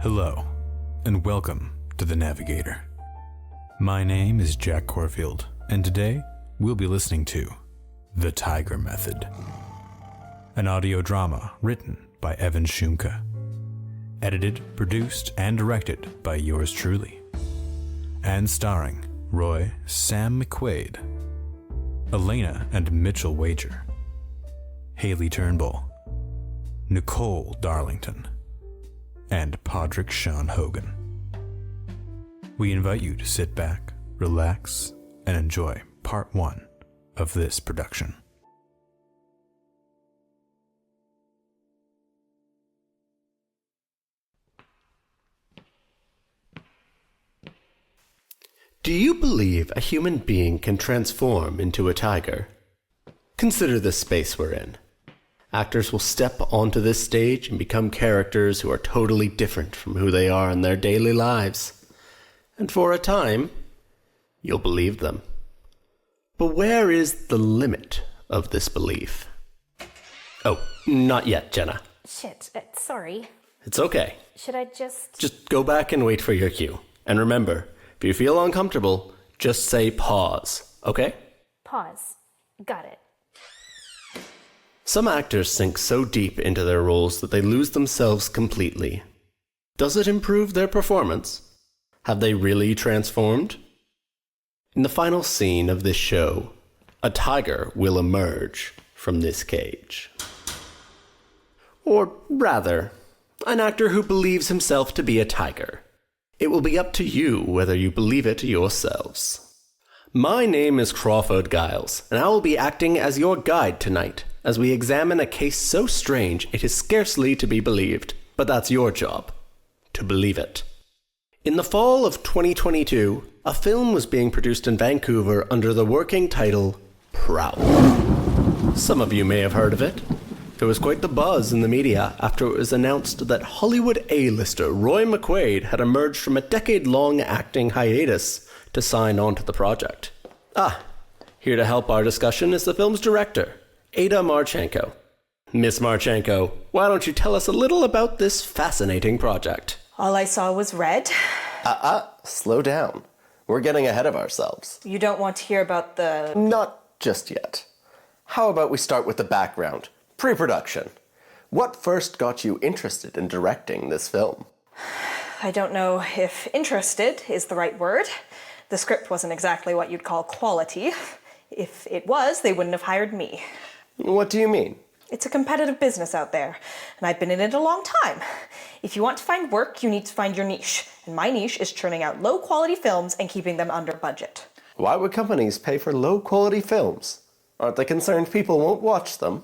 Hello, and welcome to The Navigator. My name is Jack Corfield, and today we'll be listening to The Tiger Method, an audio drama written by Evan Shumka, edited, produced, and directed by yours truly, and starring Roy Sam McQuade, Elena and Mitchell Wager, Haley Turnbull, Nicole Darlington, and Podrick Sean Hogan. We invite you to sit back, relax, and enjoy part one of this production. Do you believe a human being can transform into a tiger? Consider the space we're in. Actors will step onto this stage and become characters who are totally different from who they are in their daily lives. And for a time, you'll believe them. But where is the limit of this belief? Oh, not yet, Jenna. Shit, sorry. It's okay. Should I just... Just go back and wait for your cue. And remember, if you feel uncomfortable, just say pause, okay? Pause. Got it. Some actors sink so deep into their roles that they lose themselves completely. Does it improve their performance? Have they really transformed? In the final scene of this show, a tiger will emerge from this cage. Or rather, an actor who believes himself to be a tiger. It will be up to you whether you believe it yourselves. My name is Crawford Giles, and I will be acting as your guide tonight, as we examine a case so strange it is scarcely to be believed. But that's your job, to believe it. In the fall of 2022, a film was being produced in Vancouver under the working title, Prowl. Some of you may have heard of it. There was quite the buzz in the media after it was announced that Hollywood A-lister Roy McQuade had emerged from a decade-long acting hiatus to sign on to the project. Here to help our discussion is the film's director, Ada Marchenko. Miss Marchenko, why don't you tell us a little about this fascinating project? All I saw was red. Slow down. We're getting ahead of ourselves. You don't want to hear about the... Not just yet. How about we start with the background? Pre-production. What first got you interested in directing this film? I don't know if interested is the right word. The script wasn't exactly what you'd call quality. If it was, they wouldn't have hired me. What do you mean? It's a competitive business out there, and I've been in it a long time. If you want to find work, you need to find your niche. And my niche is churning out low-quality films and keeping them under budget. Why would companies pay for low-quality films? Aren't they concerned people won't watch them?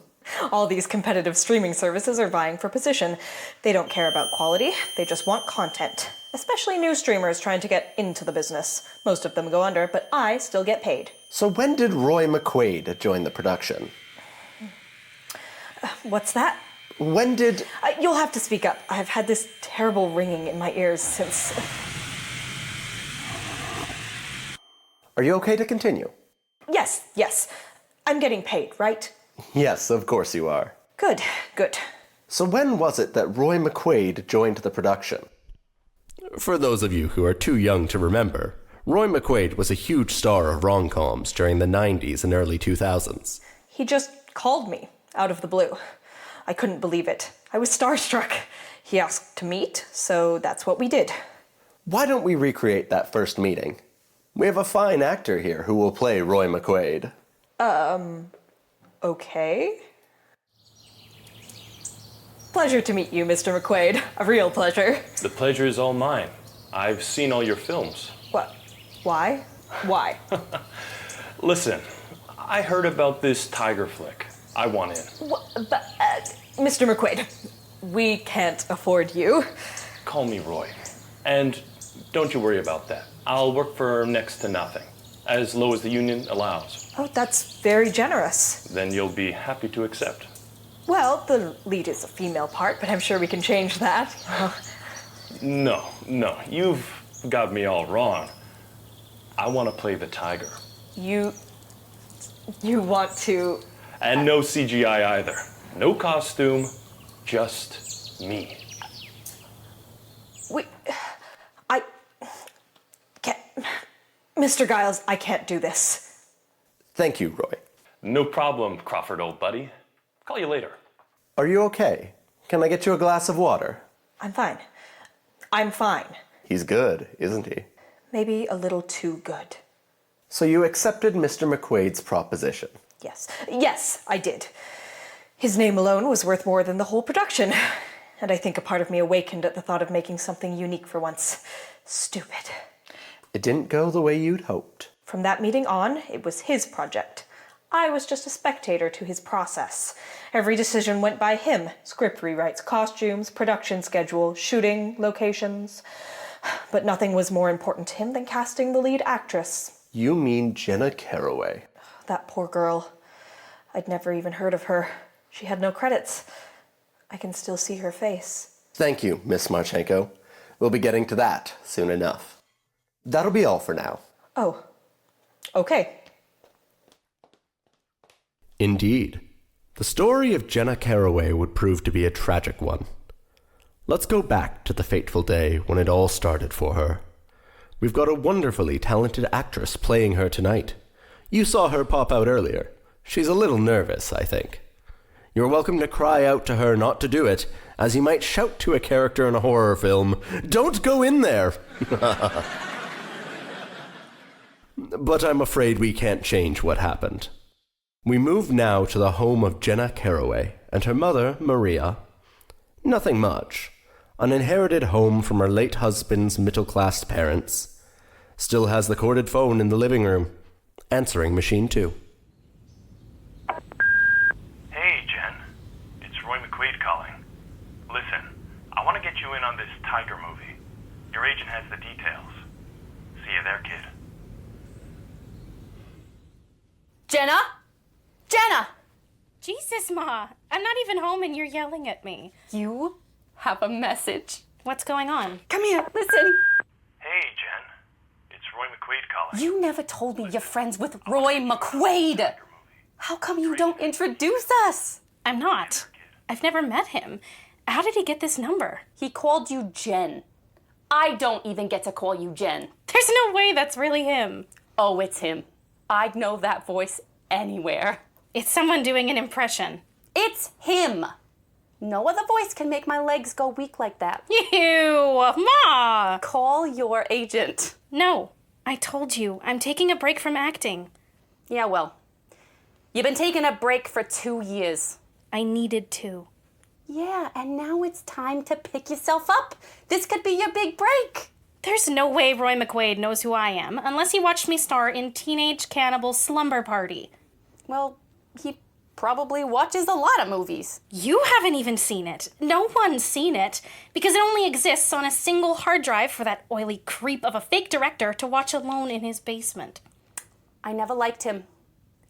All these competitive streaming services are vying for position. They don't care about quality, they just want content. Especially new streamers trying to get into the business. Most of them go under, but I still get paid. So when did Roy McQuade join the production? What's that? When did... You'll have to speak up. I've had this terrible ringing in my ears since... Are you okay to continue? Yes. I'm getting paid, right? Yes, of course you are. Good. So when was it that Roy McQuade joined the production? For those of you who are too young to remember, Roy McQuade was a huge star of rom-coms during the 90s and early 2000s. He just called me out of the blue. I couldn't believe it. I was starstruck. He asked to meet, so that's what we did. Why don't we recreate that first meeting? We have a fine actor here who will play Roy McQuade. Okay. Pleasure to meet you, Mr. McQuade. A real pleasure. The pleasure is all mine. I've seen all your films. What? Why? Listen, I heard about this tiger flick. I want in. Mr. McQuade, we can't afford you. Call me Roy. And don't you worry about that. I'll work for next to nothing, as low as the union allows. Oh, that's very generous. Then you'll be happy to accept. Well, the lead is a female part, but I'm sure we can change that. No, you've got me all wrong. I want to play the tiger. You want to... And no CGI either. No costume, just me. I can't. Mr. Giles, I can't do this. Thank you, Roy. No problem, Crawford, old buddy. Call you later. Are you okay? Can I get you a glass of water? I'm fine. I'm fine. He's good, isn't he? Maybe a little too good. So you accepted Mr. McQuade's proposition? Yes, I did. His name alone was worth more than the whole production. And I think a part of me awakened at the thought of making something unique for once. Stupid. It didn't go the way you'd hoped. From that meeting on, it was his project. I was just a spectator to his process. Every decision went by him. Script rewrites, costumes, production schedule, shooting, locations. But nothing was more important to him than casting the lead actress. You mean Jenna Caraway? That poor girl. I'd never even heard of her. She had no credits. I can still see her face. Thank you, Miss Marchenko. We'll be getting to that soon enough. That'll be all for now. Oh, okay. Indeed. The story of Jenna Caraway would prove to be a tragic one. Let's go back to the fateful day when it all started for her. We've got a wonderfully talented actress playing her tonight. You saw her pop out earlier. She's a little nervous, I think. You're welcome to cry out to her not to do it, as you might shout to a character in a horror film, "Don't go in there!" But I'm afraid we can't change what happened. We move now to the home of Jenna Caraway and her mother, Maria. Nothing much. An inherited home from her late husband's middle-class parents. Still has the corded phone in the living room. Answering machine too. Hey, Jen. It's Roy McQuade calling. Listen, I want to get you in on this Tiger movie. Your agent has the details. See you there, kid. Jenna? Jenna! Jesus, Ma. I'm not even home and you're yelling at me. You have a message. What's going on? Come here, listen. Hey, Jen. It's Roy McQuade calling. You never told me you're friends with Roy McQuade. How come you don't introduce us? I'm not. I've never met him. How did he get this number? He called you Jen. I don't even get to call you Jen. There's no way that's really him. Oh, it's him. I'd know that voice anywhere. It's someone doing an impression. It's him. No other voice can make my legs go weak like that. Ew, Ma! Call your agent. No, I told you, I'm taking a break from acting. Yeah, well, you've been taking a break for 2 years. I needed to. Yeah, and now it's time to pick yourself up. This could be your big break. There's no way Roy McQuade knows who I am, unless he watched me star in Teenage Cannibal Slumber Party. Well, he probably watches a lot of movies. You haven't even seen it. No one's seen it, because it only exists on a single hard drive for that oily creep of a fake director to watch alone in his basement. I never liked him.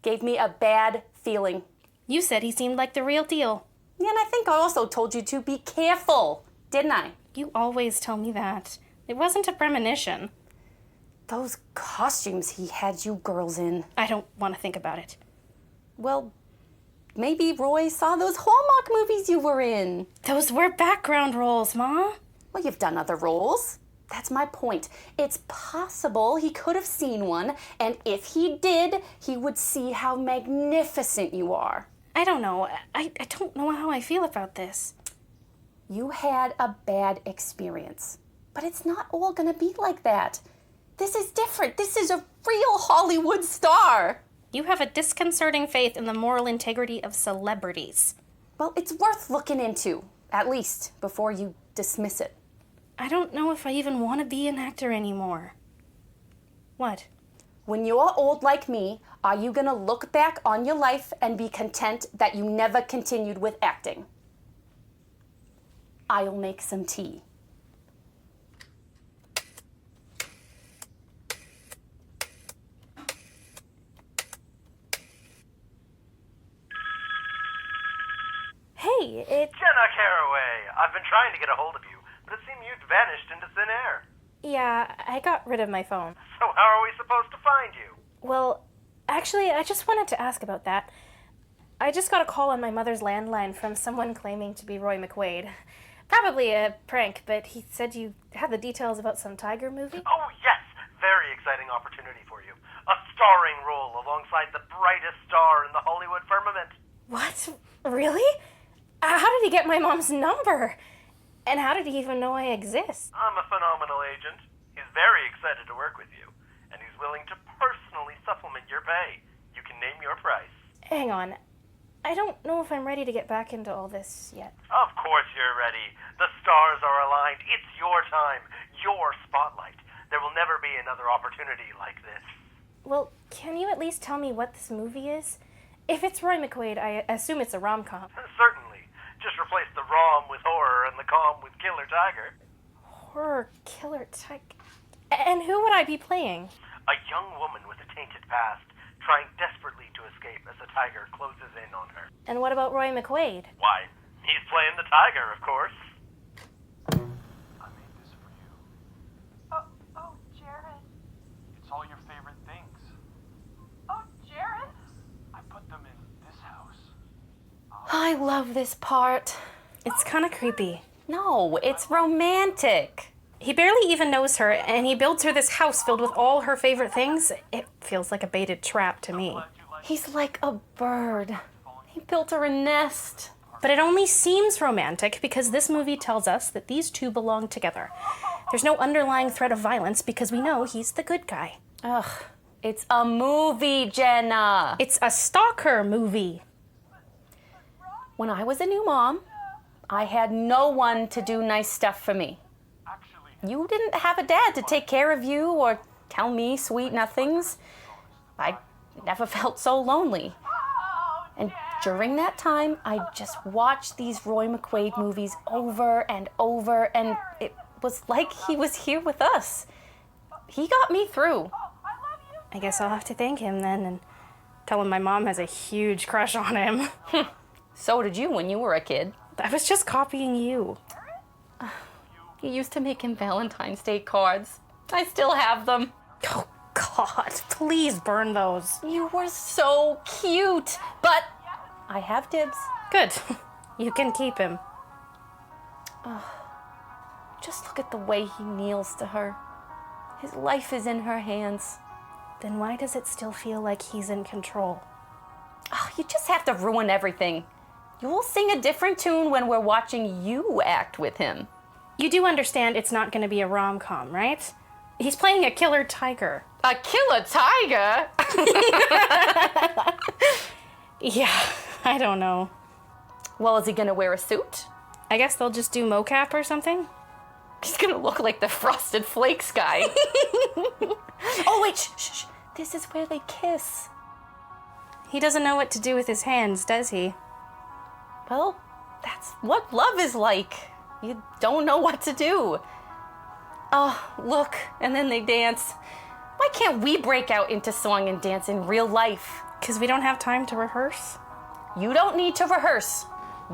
Gave me a bad feeling. You said he seemed like the real deal. Yeah, and I think I also told you to be careful, didn't I? You always tell me that. It wasn't a premonition. Those costumes he had you girls in. I don't want to think about it. Well, maybe Roy saw those Hallmark movies you were in. Those were background roles, Ma. Well, you've done other roles. That's my point. It's possible he could have seen one, and if he did, he would see how magnificent you are. I don't know. I don't know how I feel about this. You had a bad experience, but it's not all gonna be like that. This is different. This is a real Hollywood star. You have a disconcerting faith in the moral integrity of celebrities. Well, it's worth looking into, at least, before you dismiss it. I don't know if I even want to be an actor anymore. What? When you're old like me, are you gonna look back on your life and be content that you never continued with acting? I'll make some tea. Hey, it's... Jenna Caraway! I've been trying to get a hold of you, but it seemed you'd vanished into thin air. Yeah, I got rid of my phone. So how are we supposed to find you? Well, actually, I just wanted to ask about that. I just got a call on my mother's landline from someone claiming to be Roy McQuade. Probably a prank, but he said you had the details about some tiger movie? Oh, yes! Very exciting opportunity for you. A starring role alongside the brightest star in the Hollywood firmament. What? Really? How did he get my mom's number? And how did he even know I exist? I'm a phenomenal agent. He's very excited to work with you, and he's willing to personally supplement your pay. You can name your price. Hang on. I don't know if I'm ready to get back into all this yet. Of course you're ready. The stars are aligned. It's your time, your spotlight. There will never be another opportunity like this. Well, can you at least tell me what this movie is? If it's Roy McQuade, I assume it's a rom-com. Certainly. Just replace the rom with horror and the com with killer tiger. Horror, killer, tiger... And who would I be playing? A young woman with a tainted past, trying desperately to escape as the tiger closes in on her. And what about Roy McQuade? Why, he's playing the tiger, of course. I made this for you. Oh, Jared. It's all your favorite things. Oh, Jared. I put them in this house. I love this part. It's kind of creepy. No, it's romantic. He barely even knows her, and he builds her this house filled with all her favorite things. It feels like a baited trap to me. He's like a bird. He built her a nest. But it only seems romantic because this movie tells us that these two belong together. There's no underlying threat of violence because we know he's the good guy. Ugh, it's a movie, Jenna. It's a stalker movie. When I was a new mom, I had no one to do nice stuff for me. You didn't have a dad to take care of you or tell me sweet nothings. I never felt so lonely. And during that time, I just watched these Roy McQuade movies over and over, and it was like he was here with us. He got me through. I guess I'll have to thank him then and tell him my mom has a huge crush on him. So did you when you were a kid. I was just copying you. You used to make him Valentine's Day cards. I still have them. Oh, God, please burn those. You were so cute, but I have dibs. Good. You can keep him. Just look at the way he kneels to her. His life is in her hands. Then why does it still feel like he's in control? Oh, you just have to ruin everything. You will sing a different tune when we're watching you act with him. You do understand it's not going to be a rom-com, right? He's playing a killer tiger. A killer tiger? Yeah, I don't know. Well, is he gonna wear a suit? I guess they'll just do mocap or something? He's gonna look like the Frosted Flakes guy. Oh, wait, shh. This is where they kiss. He doesn't know what to do with his hands, does he? Well, that's what love is like. You don't know what to do. Oh, look, and then they dance. Why can't we break out into song and dance in real life? Because we don't have time to rehearse. You don't need to rehearse.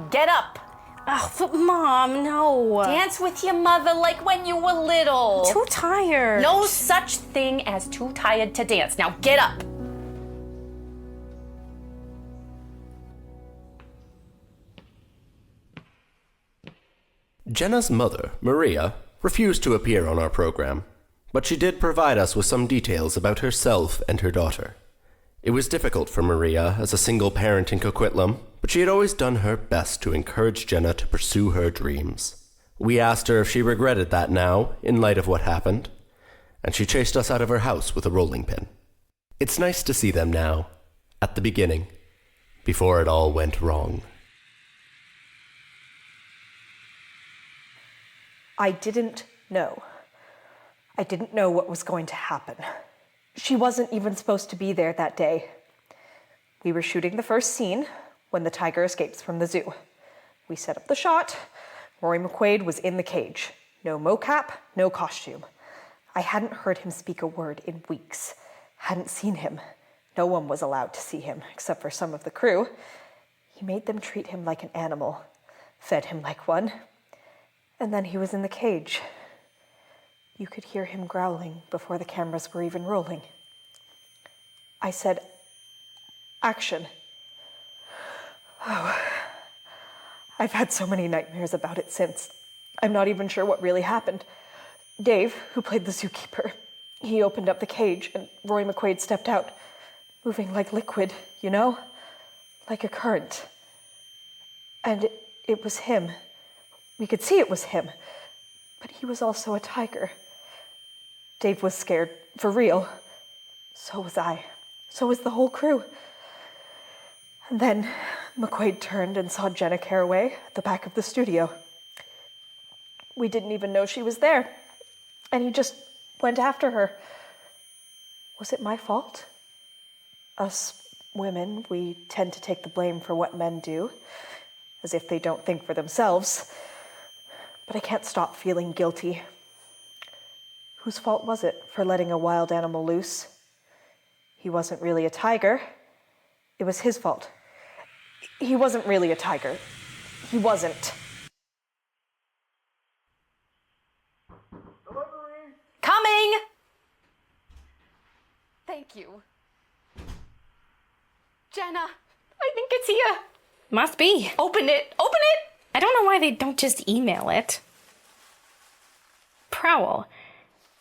Get up. Oh, but Mom, no. Dance with your mother like when you were little. Too tired. No such thing as too tired to dance. Now get up. Jenna's mother, Maria, refused to appear on our program, but she did provide us with some details about herself and her daughter. It was difficult for Maria as a single parent in Coquitlam, but she had always done her best to encourage Jenna to pursue her dreams. We asked her if she regretted that now, in light of what happened, and she chased us out of her house with a rolling pin. It's nice to see them now, at the beginning, before it all went wrong. I didn't know. I didn't know what was going to happen. She wasn't even supposed to be there that day. We were shooting the first scene when the tiger escapes from the zoo. We set up the shot. Roy McQuade was in the cage. No mocap, no costume. I hadn't heard him speak a word in weeks. Hadn't seen him. No one was allowed to see him, except for some of the crew. He made them treat him like an animal, fed him like one. And then he was in the cage. You could hear him growling before the cameras were even rolling. I said, "Action." Oh, I've had so many nightmares about it since. I'm not even sure what really happened. Dave, who played the zookeeper, he opened up the cage and Roy McQuade stepped out, moving like liquid, you know? Like a current. And it was him. We could see it was him. But he was also a tiger. Dave was scared, for real. So was I. So was the whole crew. And then McQuade turned and saw Jenna Caraway at the back of the studio. We didn't even know she was there. And he just went after her. Was it my fault? Us women, we tend to take the blame for what men do, as if they don't think for themselves. But I can't stop feeling guilty. Whose fault was it for letting a wild animal loose? He wasn't really a tiger. It was his fault. He wasn't really a tiger. He wasn't. Coming! Thank you. Jenna, I think it's here. Must be. Open it! Open it! I don't know why they don't just email it. Prowl.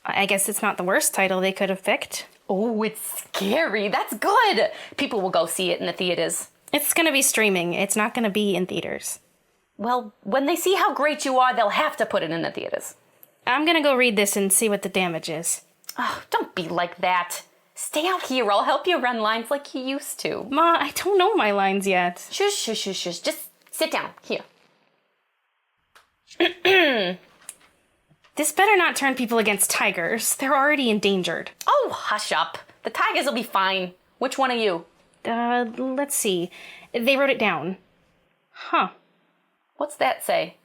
I guess it's not the worst title they could have picked. Oh, it's scary. That's good. People will go see it in the theaters. It's gonna be streaming. It's not gonna be in theaters. Well, when they see how great you are, they'll have to put it in the theaters. I'm gonna go read this and see what the damage is. Oh, don't be like that. Stay out here. I'll help you run lines like you used to. Ma, I don't know my lines yet. Shush, shush, shush, shush. Just sit down. Here. This better not turn people against tigers. They're already endangered. Oh, hush up. The tigers will be fine. Which one are you? Let's see. They wrote it down. Huh. What's that say?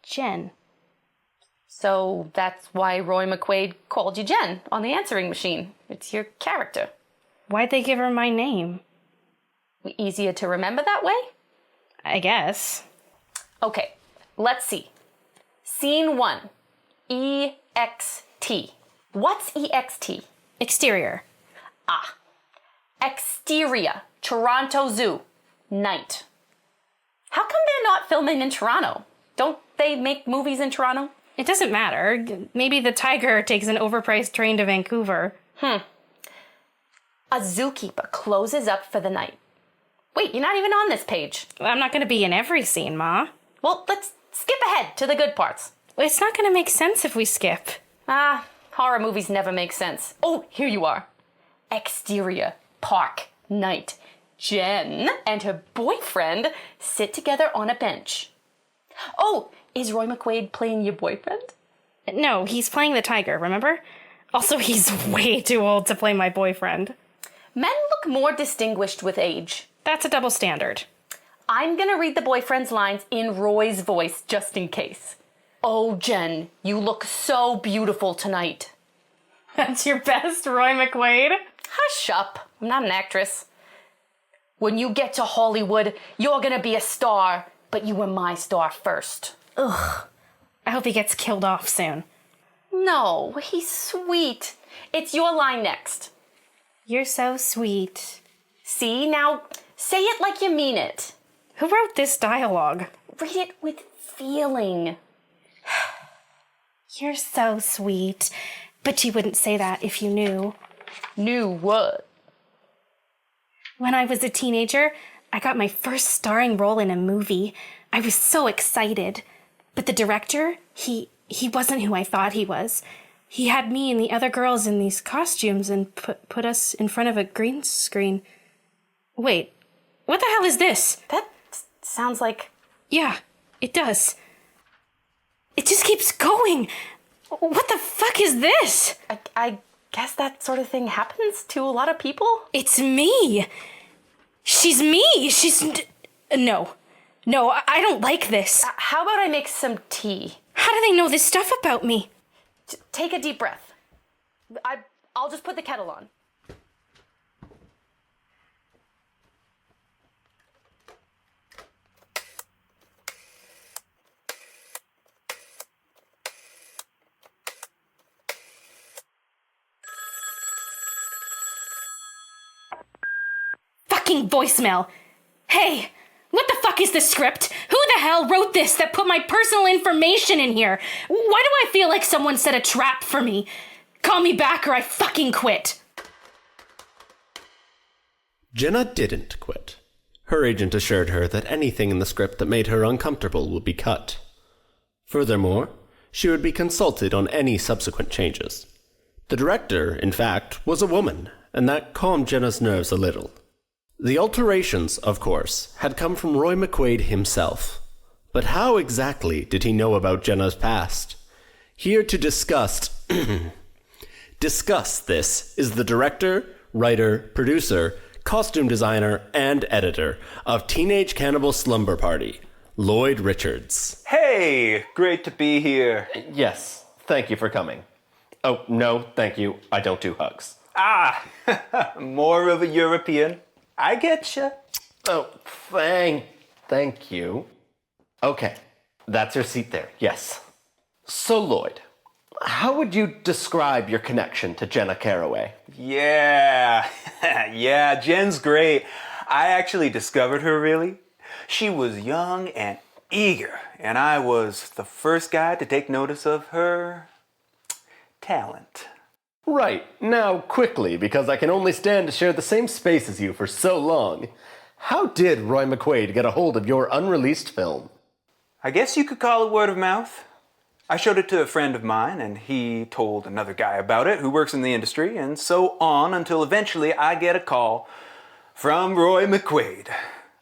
Jen. So that's why Roy McQuade called you Jen on the answering machine. It's your character. Why'd they give her my name? Easier to remember that way? I guess. Okay, let's see. Scene 1. EXT. What's EXT? Exterior. Ah. Exterior. Toronto Zoo. Night. How come they're not filming in Toronto? Don't they make movies in Toronto? It doesn't matter. Maybe the tiger takes an overpriced train to Vancouver. A zookeeper closes up for the night. Wait, you're not even on this page. I'm not going to be in every scene, Ma. Well, let's skip ahead to the good parts. It's not going to make sense if we skip. Ah, horror movies never make sense. Oh, here you are. Exterior, park, night. Jen and her boyfriend sit together on a bench. Oh, is Roy McQuade playing your boyfriend? No, he's playing the tiger, remember? Also, he's way too old to play my boyfriend. Men look more distinguished with age. That's a double standard. I'm gonna read the boyfriend's lines in Roy's voice just in case. Oh, Jen, you look so beautiful tonight. That's your best, Roy McQuade? Hush up. I'm not an actress. When you get to Hollywood, you're gonna be a star, but you were my star first. Ugh. I hope he gets killed off soon. No, he's sweet. It's your line next. You're so sweet. See, now say it like you mean it. Who wrote this dialogue? Read it with feeling. You're so sweet. But you wouldn't say that if you knew. Knew what? When I was a teenager, I got my first starring role in a movie. I was so excited. But the director, he wasn't who I thought he was. He had me and the other girls in these costumes and put us in front of a green screen. Wait, what the hell is this? That sounds like... Yeah, it does. It just keeps going. What the fuck is this? I guess that sort of thing happens to a lot of people. It's me. She's me. No, I don't like this. How about I make some tea? How do they know this stuff about me? Take a deep breath. I'll just put the kettle on. Fucking voicemail. Hey, what the fuck is this script? Who the hell wrote this that put my personal information in here? Why do I feel like someone set a trap for me? Call me back or I fucking quit. Jenna didn't quit. Her agent assured her that anything in the script that made her uncomfortable would be cut. Furthermore, she would be consulted on any subsequent changes. The director, in fact, was a woman, and that calmed Jenna's nerves a little. The alterations, of course, had come from Roy McQuade himself. But how exactly did he know about Jenna's past? Here to discuss this is the director, writer, producer, costume designer, and editor of Teenage Cannibal Slumber Party, Lloyd Richards. Hey, great to be here. Yes, thank you for coming. Oh, no, thank you. I don't do hugs. Ah, more of a European. I getcha. Oh, thank you. Okay, that's your seat there, yes. So, Lloyd, how would you describe your connection to Jenna Caraway? Yeah, Jen's great. I actually discovered her, really. She was young and eager, and I was the first guy to take notice of her talent. Right, now quickly, because I can only stand to share the same space as you for so long. How did Roy McQuade get a hold of your unreleased film? I guess you could call it word of mouth. I showed it to a friend of mine, and he told another guy about it who works in the industry, and so on until eventually I get a call from Roy McQuade.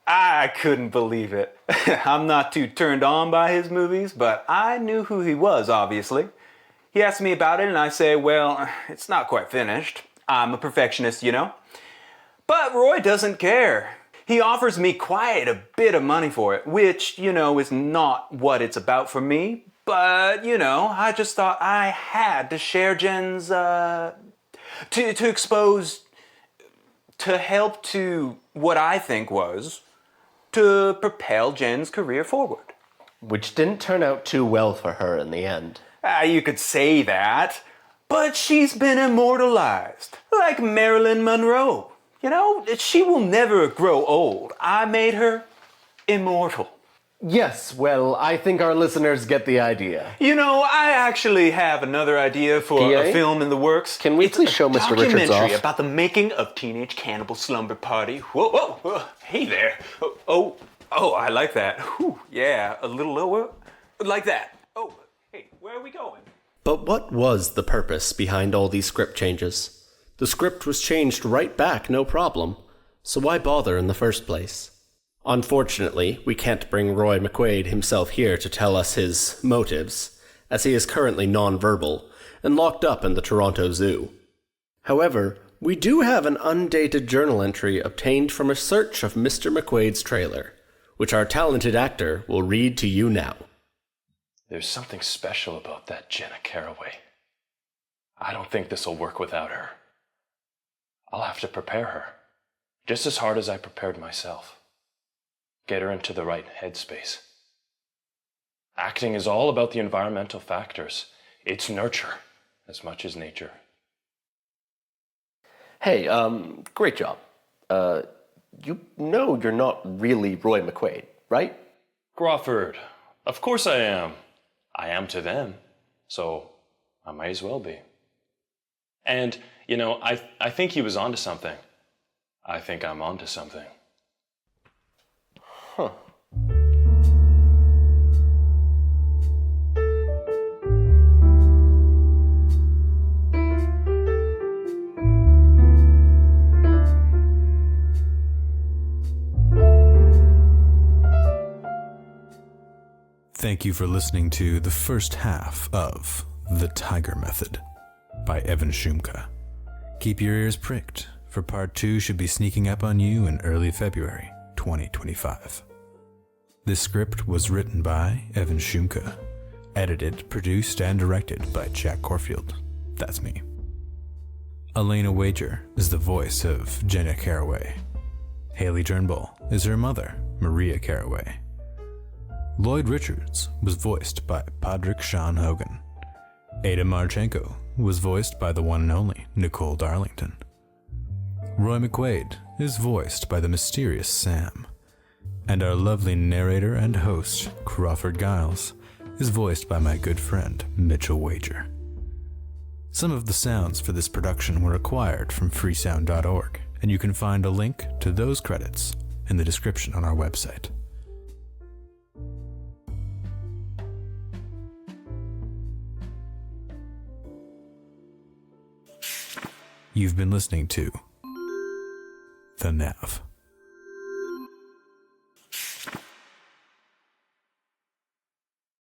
I couldn't believe it. I'm not too turned on by his movies, but I knew who he was, obviously. He asked me about it, and I say, well, it's not quite finished. I'm a perfectionist, you know. But Roy doesn't care. He offers me quite a bit of money for it, which, you know, is not what it's about for me. But, you know, I just thought I had to share Jen's, to expose, to help to what I think was, to propel Jen's career forward. Which didn't turn out too well for her in the end. You could say that, but she's been immortalized, like Marilyn Monroe. You know, she will never grow old. I made her immortal. Yes, well, I think our listeners get the idea. You know, I actually have another idea for a film in the works. Can we please show Mr. Richards off? It's a documentary about the making of Teenage Cannibal Slumber Party. Whoa, hey there. Oh, I like that. Whew, yeah, a little lower. Like that. Oh, hey, where are we going? But what was the purpose behind all these script changes? The script was changed right back, no problem. So why bother in the first place? Unfortunately, we can't bring Roy McQuade himself here to tell us his motives, as he is currently non-verbal and locked up in the Toronto Zoo. However, we do have an undated journal entry obtained from a search of Mr. McQuade's trailer, which our talented actor will read to you now. There's something special about that Jenna Caraway. I don't think this'll work without her. I'll have to prepare her, just as hard as I prepared myself. Get her into the right headspace. Acting is all about the environmental factors. It's nurture as much as nature. Hey, great job. You know you're not really Roy McQuade, right? Crawford, of course I am. I am to them, so I might as well be. And, you know, I think he was onto something. I think I'm onto something. Huh. Thank you for listening to the first half of The Tiger Method by Evan Shumka. Keep your ears pricked, for part 2 should be sneaking up on you in early February 2025. This script was written by Evan Shumka, edited, produced, and directed by Jack Corfield. That's me. Elena Wager is the voice of Jenna Caraway. Haley Turnbull is her mother, Maria Caraway. Lloyd Richards was voiced by Padraig Sean Hogan. Ada Marchenko was voiced by the one and only Nicole Darlington. Roy McQuade is voiced by the mysterious Sam. And our lovely narrator and host, Crawford Giles, is voiced by my good friend, Mitchell Wager. Some of the sounds for this production were acquired from freesound.org, and you can find a link to those credits in the description on our website. You've been listening to The Nav.